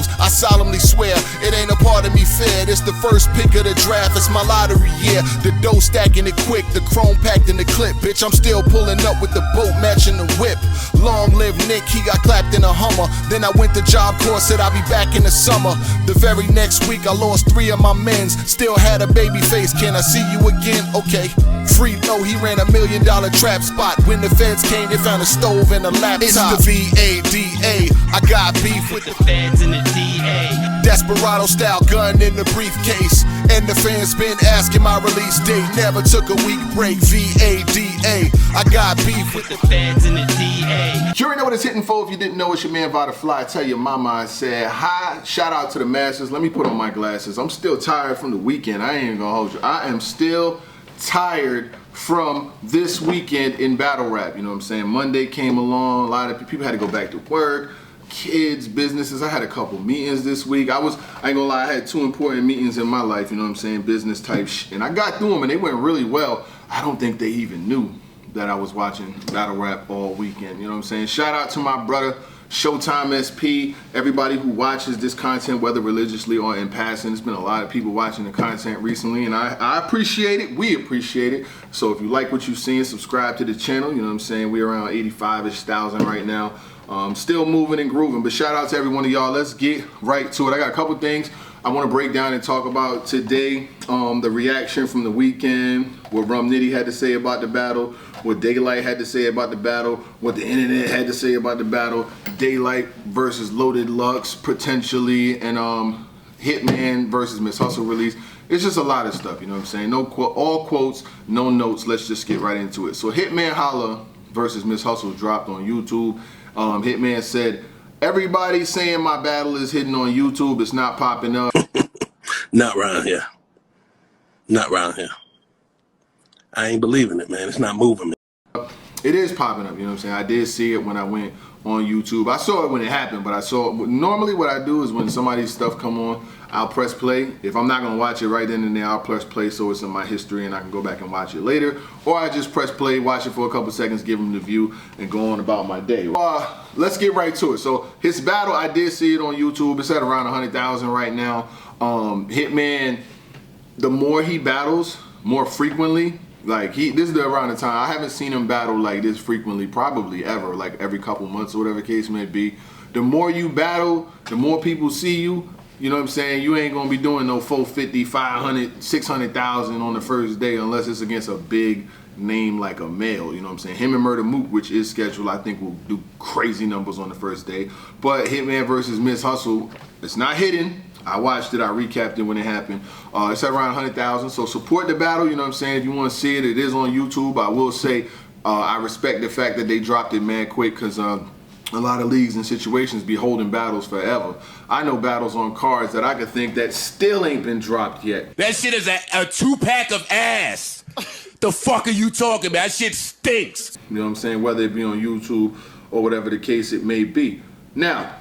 goes. I solemnly swear, it ain't a part of me feared. It's the first pick of the draft, it's my lottery year. The dough stacking it quick, the chrome packed in the clip. Bitch, I'm still pulling up with the boat matching the whip. Long live Nick, he got clapped in a Hummer. Then I went to Job Corps, said I'll be back in the summer. The very next week I lost 3 of my mens. Still had a baby face, can I see you again? Okay. Free low, he ran $1 million trap spot. When the feds came, they found a stove and a laptop. It's the VADA, I got beef with the feds and the DA. Desperado style gun in the briefcase. And the fans been asking my release date. Never took a week break, VADA, I got beef with the feds and the DA. You already know what it's hitting for. If you didn't know, it's your man Vada Fly. Tell your mama I said hi. Shout out to the masses. Let me put on my glasses. I'm still tired from the weekend. I ain't even gonna hold you. I am still tired from this weekend in battle rap. You know what I'm saying? Monday came along. A lot of people had to go back to work. Kids, businesses. I had a couple meetings this week. I ain't gonna lie, I had 2 important meetings in my life, you know what I'm saying, business type shit. And I got through them and they went really well. I don't think they even knew that I was watching battle rap all weekend, you know what I'm saying? Shout out to my brother, Showtime SP, everybody who watches this content, whether religiously or in passing. There's been a lot of people watching the content recently, and I appreciate it. We appreciate it. So if you like what you've seen, subscribe to the channel. You know what I'm saying? We're around 85-ish thousand right now. Still moving and grooving, but shout out to every one of y'all. Let's get right to it. I got a couple things I want to break down and talk about today. The reaction from the weekend, what Rum Nitty had to say about the battle, what Daylyt had to say about the battle, what the internet had to say about the battle, Daylyt versus Loaded Lux potentially, and Hitman versus Miss Hustle release. It's just a lot of stuff, you know what I'm saying? All quotes, no notes. Let's just get right into it. So Hitman Holla versus Miss Hustle dropped on YouTube. Hitman said, everybody saying my battle is hitting on YouTube, it's not popping up. Not around here. Not around here. I ain't believing it, man. It's not moving me. It is popping up, you know what I'm saying? I did see it when I went on YouTube. I saw it when it happened, but I saw it. Normally what I do is when somebody's stuff come on, I'll press play. If I'm not gonna watch it right then and there, I'll press play so it's in my history and I can go back and watch it later. Or I just press play, watch it for a couple seconds, give them the view, and go on about my day. Let's get right to it. So his battle, I did see it on YouTube. It's at around 100,000 right now. Hitman, the more he battles, more frequently, like this is around the time, I haven't seen him battle like this frequently, probably ever, like every couple months or whatever the case may be. The more you battle, the more people see you. You know what I'm saying? You ain't gonna be doing no 450, 500, 600,000 on the first day unless it's against a big name like a male. You know what I'm saying? Him and Murder Mook, which is scheduled, I think will do crazy numbers on the first day. But Hitman versus Miss Hustle, it's not hidden. I watched it, I recapped it when it happened. It's at around 100,000, so support the battle, you know what I'm saying? If you want to see it, it is on YouTube. I will say, I respect the fact that they dropped it mad quick, because a lot of leagues and situations be holding battles forever. I know battles on cards that I could think that still ain't been dropped yet. That shit is a 2-pack of ass. The fuck are you talking about? That shit stinks. You know what I'm saying? Whether it be on YouTube or whatever the case it may be. Now,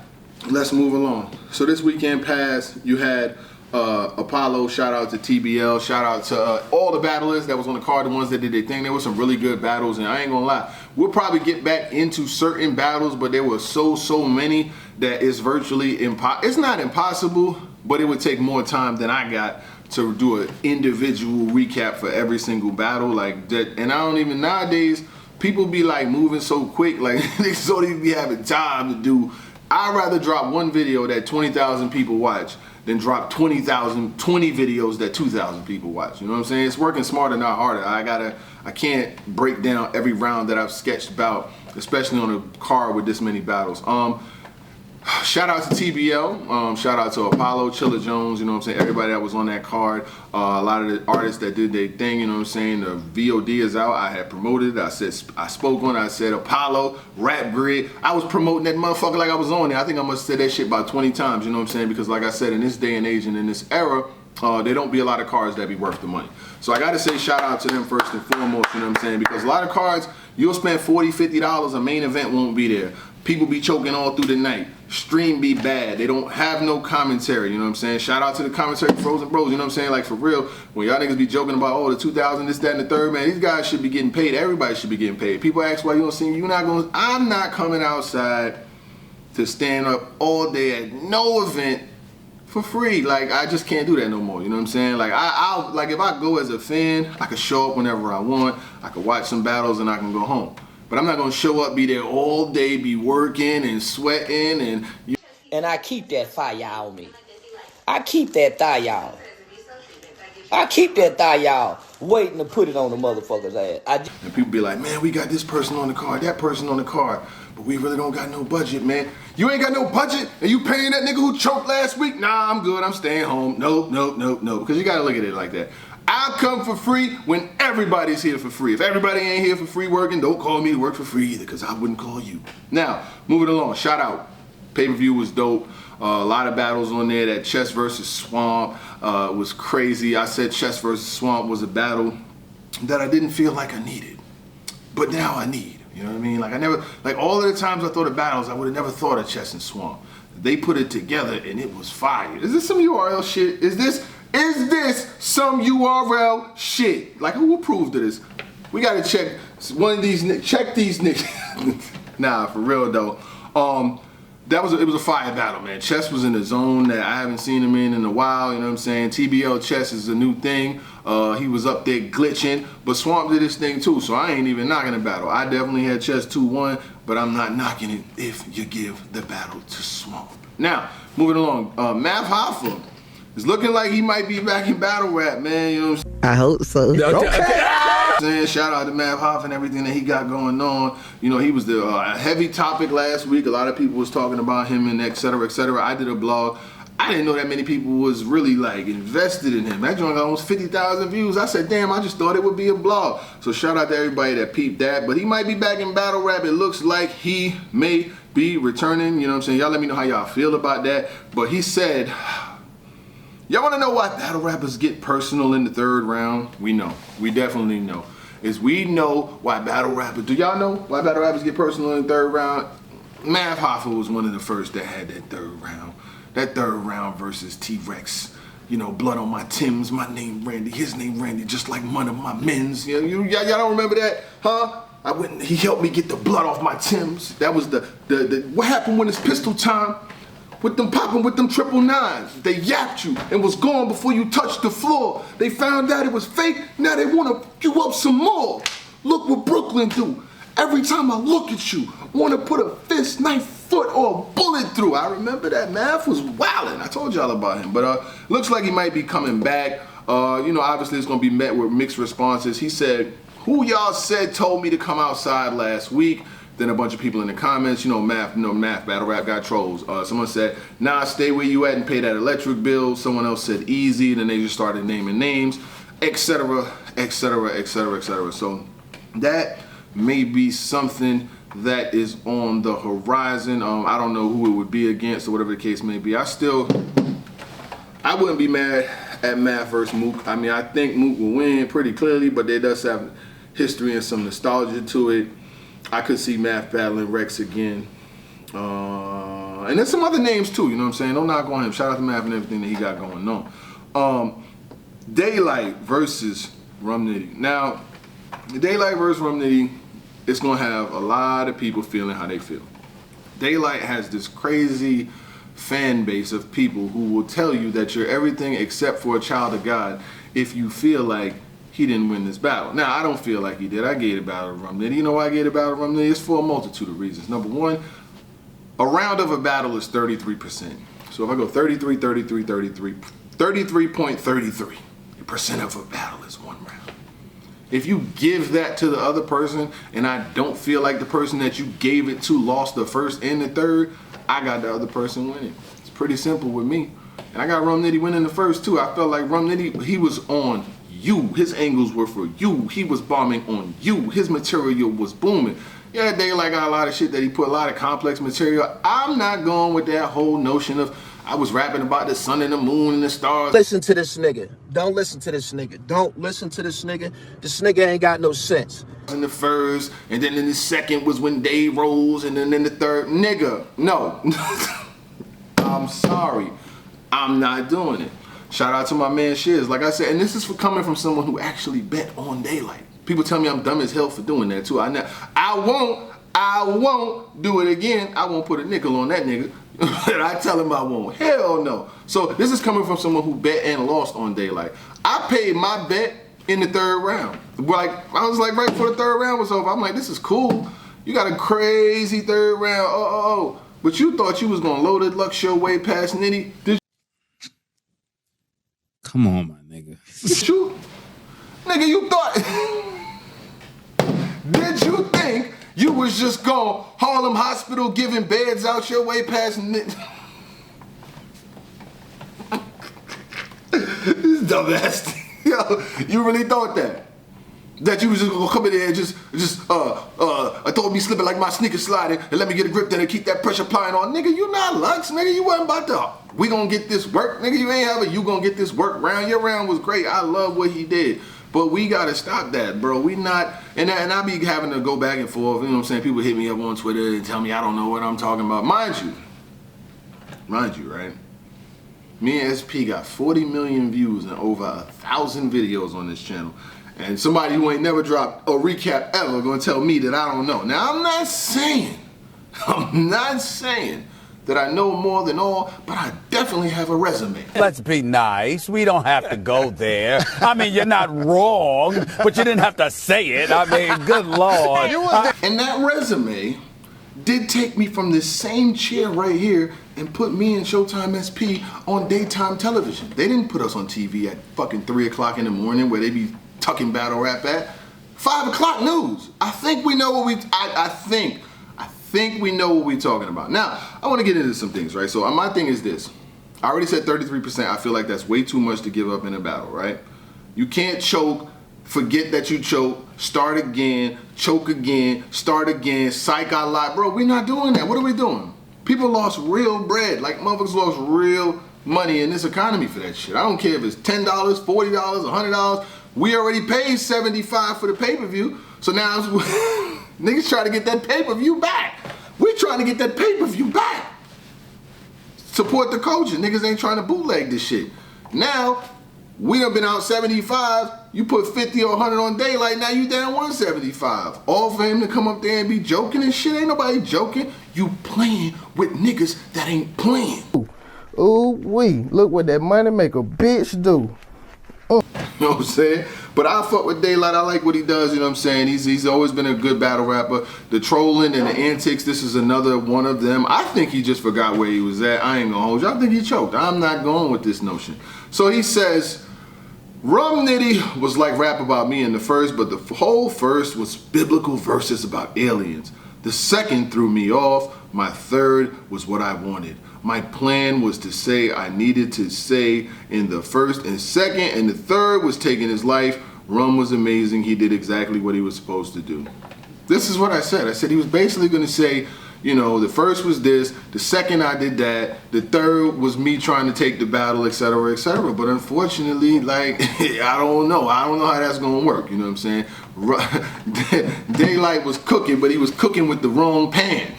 let's move along. So this weekend passed, you had Apollo, shout out to TBL, shout out to all the battlers that was on the card, the ones that did their thing. There were some really good battles, and I ain't gonna lie, we'll probably get back into certain battles, but there were so many that it's virtually impossible. It's not impossible, but it would take more time than I got to do an individual recap for every single battle like that. And I don't even, nowadays, people be like moving so quick, like they so they be having time to do. I'd rather drop one video that 20,000 people watch than drop 20 videos that 2,000 people watch. You know what I'm saying? It's working smarter, not harder. I can't break down every round that I've sketched about, especially on a card with this many battles. Shout out to TBL, shout out to Apollo, Chilla Jones, you know what I'm saying, everybody that was on that card, a lot of the artists that did their thing, you know what I'm saying. The VOD is out, I had promoted it, I spoke on it, I said Apollo, Rap Grid, I was promoting that motherfucker like I was on it. I think I must have said that shit about 20 times, you know what I'm saying, because like I said, in this day and age and in this era, there don't be a lot of cards that be worth the money. So I gotta say shout out to them first and foremost, you know what I'm saying, because a lot of cards, you'll spend $40, $50, a main event won't be there. People be choking all through the night. Stream be bad. They don't have no commentary, you know what I'm saying? Shout out to the commentary Frozen Bros, you know what I'm saying? Like for real, when y'all niggas be joking about, oh, the 2000, this, that, and the third, man, these guys should be getting paid. Everybody should be getting paid. People ask why you don't see me. I'm not coming outside to stand up all day at no event for free. Like, I just can't do that no more, you know what I'm saying? Like, I'll like, if I go as a fan, I can show up whenever I want, I can watch some battles and I can go home. But I'm not gonna show up, be there all day, be working and sweating and... And I keep that fire on me. I keep that thigh on. I keep that thigh on, waiting to put it on the motherfucker's ass. And people be like, man, we got this person on the card, that person on the card, but we really don't got no budget, man. You ain't got no budget, and you paying that nigga who choked last week? Nah, I'm good, I'm staying home. Nope, because you gotta look at it like that. I'll come for free when everybody's here for free. If everybody ain't here for free working, don't call me to work for free either, because I wouldn't call you. Now, moving along, shout out. Pay-per-view was dope. A lot of battles on there. That Chess versus Swamp was crazy. I said Chess versus Swamp was a battle that I didn't feel like I needed, but now I need. You know what I mean? Like, I never, like, all of the times I thought of battles, I would have never thought of Chess and Swamp. They put it together and it was fire. Is this some URL shit? Is this some URL shit? Like, who approved of this? We gotta check one of these. Check these niggas. Nah, for real though. It was a fire battle, man. Chess was in a zone that I haven't seen him in a while, you know what I'm saying? TBL Chess is a new thing. He was up there glitching, but Swamp did his thing too, so I ain't even knocking the battle. I definitely had Chess 2-1, but I'm not knocking it if you give the battle to Swamp. Now, moving along, Math Hoffa is looking like he might be back in battle rap, man, you know what I'm saying? I hope so. Okay. Shout out to Math Hoffa and everything that he got going on. You know, he was the heavy topic last week. A lot of people was talking about him and et cetera, et cetera. I did a blog. I didn't know that many people was really like invested in him. That joint got almost 50,000 views. I said, damn, I just thought it would be a blog. So shout out to everybody that peeped that. But he might be back in battle rap. It looks like he may be returning. You know what I'm saying? Y'all let me know how y'all feel about that. But he said, y'all want to know why battle rappers get personal in the third round? We know. We definitely know. We know why battle rappers... Do y'all know why battle rappers get personal in the third round? Math Hoffa was one of the first that had that third round. That third round versus T-Rex. You know, blood on my Timbs, my name Randy, his name Randy, just like one of my men's. Y'all don't remember that? Huh? He helped me get the blood off my Timbs. That was the what happened when it's pistol time? With them popping with them 999s. They yapped you and was gone before you touched the floor. They found out it was fake, now they wanna you up some more. Look what Brooklyn do. Every time I look at you, wanna put a fist, knife, foot, or a bullet through. I remember that. Math was wildin'. I told y'all about him. But looks like he might be coming back. You know, obviously it's gonna be met with mixed responses. He said, who y'all said told me to come outside last week? Then a bunch of people in the comments, Math battle rap got trolls. Someone said, nah, stay where you at and pay that electric bill. Someone else said easy, then they just started naming names, etc., etc., etc., etc. So that may be something that is on the horizon. I don't know who it would be against or whatever the case may be. I wouldn't be mad at Math versus Mook. I mean, I think Mook will win pretty clearly, but there does have history and some nostalgia to it. I could see Math battling Rex again. And there's some other names too, you know what I'm saying? Don't knock on him. Shout out to Math and everything that he got going on. Daylyt versus Rum Nitty. Now, Daylyt versus Rum Nitty, it's gonna have a lot of people feeling how they feel. Daylyt has this crazy fan base of people who will tell you that you're everything except for a child of God if you feel like he didn't win this battle. Now, I don't feel like he did. I gave the battle to Rum Nitty. You know why I gave the battle to Rum Nitty? It's for a multitude of reasons. Number one, a round of a battle is 33%. So if I go 33, 33, 33, 33.33% of a battle is one round. If you give that to the other person and I don't feel like the person that you gave it to lost the first and the third, I got the other person winning. It's pretty simple with me. And I got Rum Nitty winning the first too. I felt like Rum Nitty, he was on you. His angles were for you. He was bombing on you. His material was booming. Yeah, Daylyt got a lot of shit that he put a lot of complex material. I'm not going with that whole notion of I was rapping about the sun and the moon and the stars. Listen to this nigga. Don't listen to this nigga. Don't listen to this nigga. This nigga ain't got no sense. In the first, and then in the second was when Day rose, and then in the third, nigga, no. I'm sorry. I'm not doing it. Shout out to my man Shiz. Like I said, and this is for coming from someone who actually bet on Daylyt. People tell me I'm dumb as hell for doing that too. I won't I won't do it again. I won't put a nickel on that nigga. And I tell him I won't. Hell no. So this is coming from someone who bet and lost on Daylyt. I paid my bet in the third round. Like, I was like, right before the third round was over, I'm like, this is cool. You got a crazy third round. But you thought you was gonna load it luck show way past Nitty. Come on, my nigga. Did you? Nigga, you thought. Did you think you was just going Harlem Hospital giving beds out your way past Nitty? This dumbass. Yo, you really thought that? That you was just gonna come in there and just I thought me slipping like my sneaker sliding and let me get a grip then and keep that pressure applying on. Nigga, you not Lux, nigga. You wasn't about to. We gonna get this work, nigga. You ain't have it. You gonna get this work round. Your round was great. I love what he did. But we gotta stop that, bro. We not, and I be having to go back and forth. You know what I'm saying? People hit me up on Twitter and tell me I don't know what I'm talking about. Mind you, right? Me and SP got 40 million views and over 1,000 videos on this channel. And somebody who ain't never dropped a recap ever gonna tell me that I don't know. Now I'm not saying that I know more than all, but I definitely have a resume. Let's be nice. We don't have to go there. I mean, you're not wrong, but you didn't have to say it. I mean, good Lord. And that resume did take me from this same chair right here and put me and Showtime SP on daytime television. They didn't put us on TV at fucking 3 o'clock in the morning where they be tucking battle rap at. 5 o'clock news. I think we know what I think we know what we're talking about. Now, I want to get into some things, right? So my thing is this. I already said 33%. I feel like that's way too much to give up in a battle, right? You can't choke, forget that you choke, start again, choke again, start again, psych I lie. Bro, we're not doing that. What are we doing? People lost real bread. Like, motherfuckers lost real money in this economy for that shit. I don't care if it's $10, $40, $100. We already paid $75 for the pay-per-view. So now niggas trying to get that pay-per-view back. We trying to get that pay-per-view back. Support the culture. Niggas ain't trying to bootleg this shit. Now, we done been out 75. You put 50 or 100 on Daylyt, now you down 175. All for him to come up there and be joking and shit. Ain't nobody joking. You playing with niggas that ain't playing. Ooh, look what that money make a bitch do. You know what I'm saying? But I fuck with Daylyt. I like what he does, you know what I'm saying? He's always been a good battle rapper. The trolling and the antics, this is another one of them. I think he just forgot where he was at. I ain't gonna hold you. I think he choked. I'm not going with this notion. So he says, Rum Nitty was like rap about me in the first, but the whole first was biblical verses about aliens. The second threw me off. My third was what I wanted. My plan was to say I needed to say in the first and second, and the third was taking his life. Rum was amazing. He did exactly what he was supposed to do. This is what I said. I said he was basically going to say, you know, the first was this, the second I did that, the third was me trying to take the battle, etc., etc. But unfortunately, like, I don't know how that's going to work, you know what I'm saying? Daylyt was cooking, but he was cooking with the wrong pan.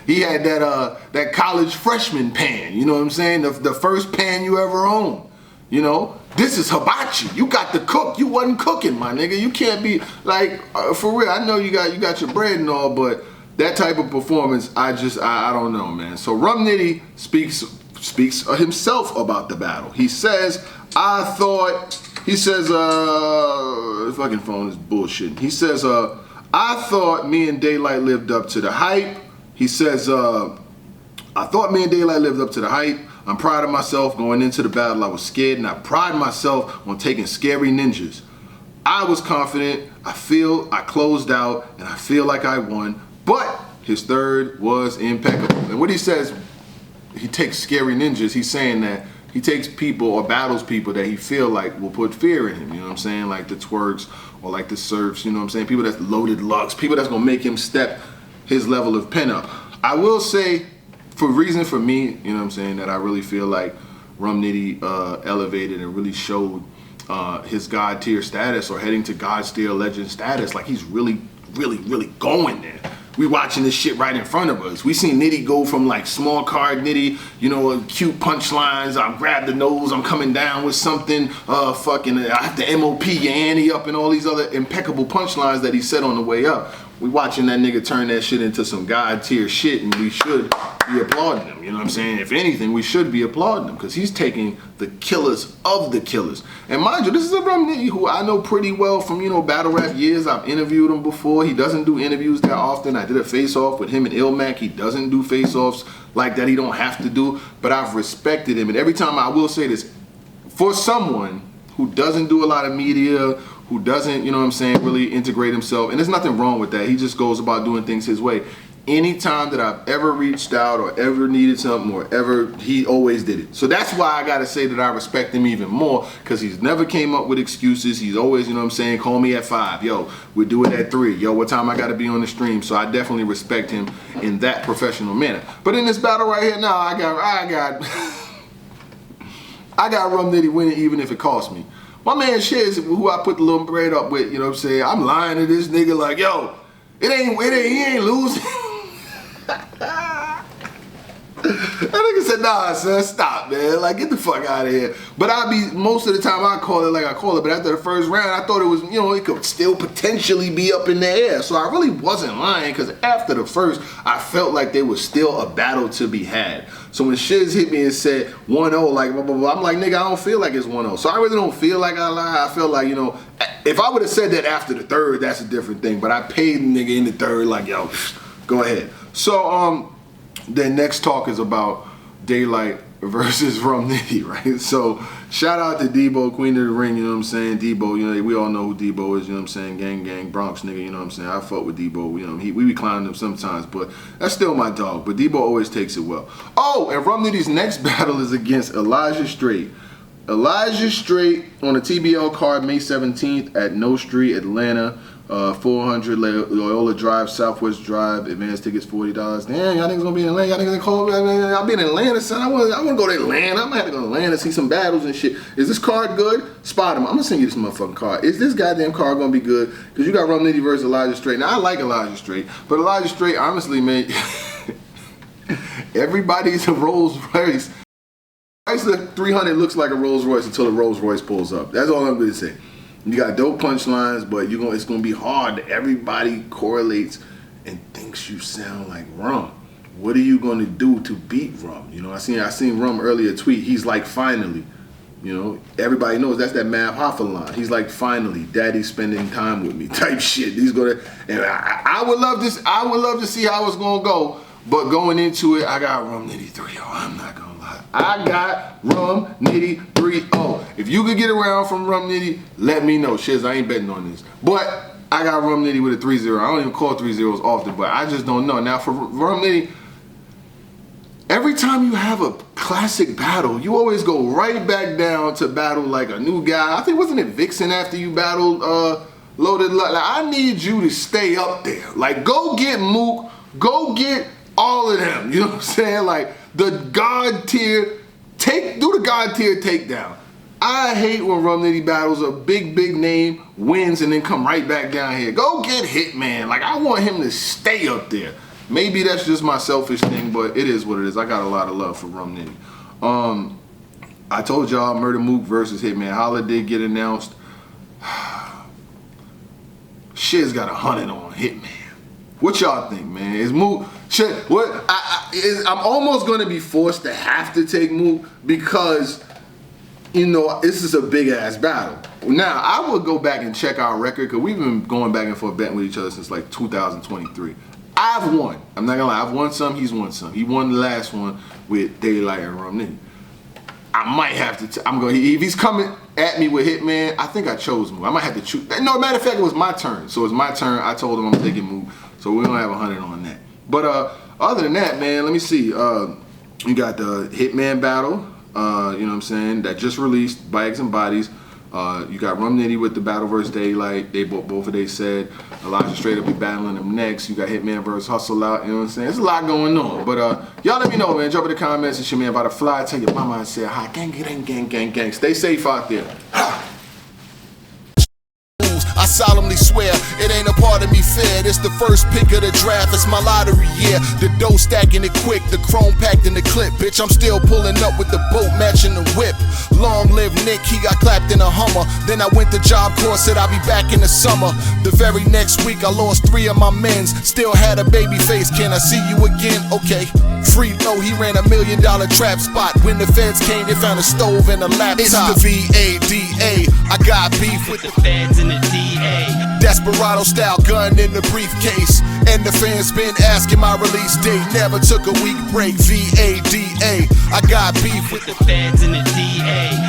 He had that college freshman pan, you know what I'm saying? The first pan you ever owned, you know? This is hibachi. You got to cook. You wasn't cooking, my nigga. You can't be, like, for real, I know you got your bread and all, but that type of performance, I don't know, man. So Rum Nitty speaks himself about the battle. He says, his fucking phone is bullshit. He says, I thought me and Daylyt lived up to the hype. He says, I thought me and Daylyt lived up to the hype. I'm proud of myself going into the battle. I was scared, and I pride myself on taking scary ninjas. I was confident. I closed out, and I feel like I won. But his third was impeccable. And what he says, he takes scary ninjas. He's saying that he takes people or battles people that he feel like will put fear in him. You know what I'm saying? Like the twerks or like the surfs. You know what I'm saying? People that's loaded lux. People that's gonna make him step his level of pen up. I will say, for reason for me, you know what I'm saying, that I really feel like Rum Nitty elevated and really showed his God tier status or heading to God tier legend status. Like he's really going there. We watching this shit right in front of us. We seen Nitty go from like small card Nitty, you know, cute punchlines. I grab the nose, I'm coming down with something, fucking, I have to MOP your Annie up and all these other impeccable punchlines that he said on the way up. we watching that nigga turn that shit into some God tier shit, and we should be applauding him. You know what I'm saying? If anything, we should be applauding him because he's taking the killers of the killers. And mind you, this is a Rum Nitty who I know pretty well from, you know, battle rap years. I've interviewed him before. He doesn't do interviews that often. I did a face-off with him and Ilmac. He doesn't do face-offs like that. He don't have to do, but I've respected him. And every time, I will say this, for someone who doesn't do a lot of media, who doesn't, you know what I'm saying, really integrate himself, and there's nothing wrong with that. He just goes about doing things his way. Anytime that I've ever reached out or ever needed something or ever, he always did it. So that's why I gotta say that I respect him even more, because he's never came up with excuses. He's always, you know what I'm saying, call me at 5. Yo, we'll do it at 3. Yo, what time I gotta be on the stream? So I definitely respect him in that professional manner. But in this battle right here, now I got Rum Nitty winning even if it costs me. My man Shiz, who I put the little bread up with, you know what I'm saying, I'm lying to this nigga like, yo, he ain't losing. That nigga said, nah, son, stop, man. Like, get the fuck out of here. But most of the time I call it like I call it, but after the first round, I thought it was, you know, it could still potentially be up in the air. So I really wasn't lying, because after the first, I felt like there was still a battle to be had. So when Shiz hit me and said 1-0, like, blah, blah, blah, I'm like, nigga, I don't feel like it's 1-0. So I really don't feel like I lie. I feel like, you know, if I would have said that after the third, that's a different thing. But I paid the nigga in the third, like, yo, go ahead. So, the next talk is about Daylyt versus Rum Nitty, right? So, shout out to Debo, Queen of the Ring, you know what I'm saying? Debo, you know, we all know who Debo is, you know what I'm saying? Gang, gang, Bronx nigga, you know what I'm saying? I fuck with Debo, you know, we be clowning him sometimes, but that's still my dog. But Debo always takes it well. Oh, and Rum Nitty's next battle is against Elijah Straight. Elijah Straight on a TBL card May 17th at No Street, Atlanta. 400 Loyola Drive, Southwest Drive. Advance tickets $40. Damn, y'all niggas gonna be in Atlanta. Y'all niggas gonna call me. I'll be in Atlanta, son. I wanna go to Atlanta. I'm gonna have to go to Atlanta, see some battles and shit. Is this card good? Spot him. I'm gonna send you this motherfucking card. Is this goddamn card gonna be good? Because you got Rum Nitty versus Elijah Straight. Now I like Elijah Straight, but Elijah Straight, honestly, man, everybody's a Rolls Royce. Chrysler 300 looks like a Rolls Royce until the Rolls Royce pulls up. That's all I'm gonna say. You got dope punchlines, but it's gonna be hard. Everybody correlates and thinks you sound like Rum. What are you gonna do to beat Rum? You know, I seen Rum earlier tweet. He's like, finally. You know, everybody knows that's that Mav Hoffa line. He's like, finally, Daddy's spending time with me, type shit. He's gonna, and I would love this. I would love to see how it's gonna go. But going into it, I got Rum Nitty 3-0. I'm not gonna lie. I got Rum Nitty 3-0. If you could get around from Rum Nitty, let me know. Shiz, I ain't betting on this. But I got Rum Nitty with a 3-0. I don't even call 3-0s often, but I just don't know. Now for Rum Nitty, every time you have a classic battle, you always go right back down to battle like a new guy. I think, wasn't it Vixen after you battled Loaded Luck? Like, I need you to stay up there. Like, go get Mook. Go get all of them, you know what I'm saying? Like, the God tier, do the God tier takedown. I hate when Rum Nitty battles a big name, wins, and then come right back down here. Go get Hitman. Like, I want him to stay up there. Maybe that's just my selfish thing, but it is what it is. I got a lot of love for Rum Nitty. I told y'all Murder Mook versus Hitman. Holla did get announced. Shit's got 100 on Hitman. What y'all think, man? Is Mook? I'm almost gonna be forced to have to take Mook because, you know, this is a big ass battle. Now I would go back and check our record because we've been going back and forth betting with each other since like 2023. I've won. I'm not gonna lie. I've won some. He's won some. He won the last one with Daylyt and Rum Nitty. I might have to. If he's coming at me with Hitman, I think I chose Mook. I might have to choose. No, matter of fact, it was my turn. So it's my turn. I told him I'm taking Mook. So we don't have 100 on that. But other than that, man, let me see. You got the Hitman battle, you know what I'm saying, that just released, Bikes and Bodies. You got Rum Nitty with the battle versus Daylyt. They both of they said. Elijah Straight will be battling them next. You got Hitman versus Hustle Out, you know what I'm saying? There's a lot going on. But y'all let me know, man. Jump in the comments and shit, man. About to fly. Tell your mama I said hi. Gang, gang, gang, gang, gang. Stay safe out there. I I solemnly swear, it ain't a part of me feared. It's the first pick of the draft, it's my lottery year. The dough stacking it quick, the chrome packed in the clip. Bitch, I'm still pulling up with the boat matching the whip. Long live Nick, he got clapped in a Hummer. Then I went to Job Corps, said I'll be back in the summer. The very next week I lost 3 of my mens. Still had a baby face, can I see you again? Okay. Free low, he ran $1 million trap spot. When the feds came, they found a stove and a laptop. It's the VADA, I got beef with the feds and the DA. Desperado style gun in the briefcase. And the fans been asking my release date. Never took a week break, VADA, I got beef with the feds and the DA.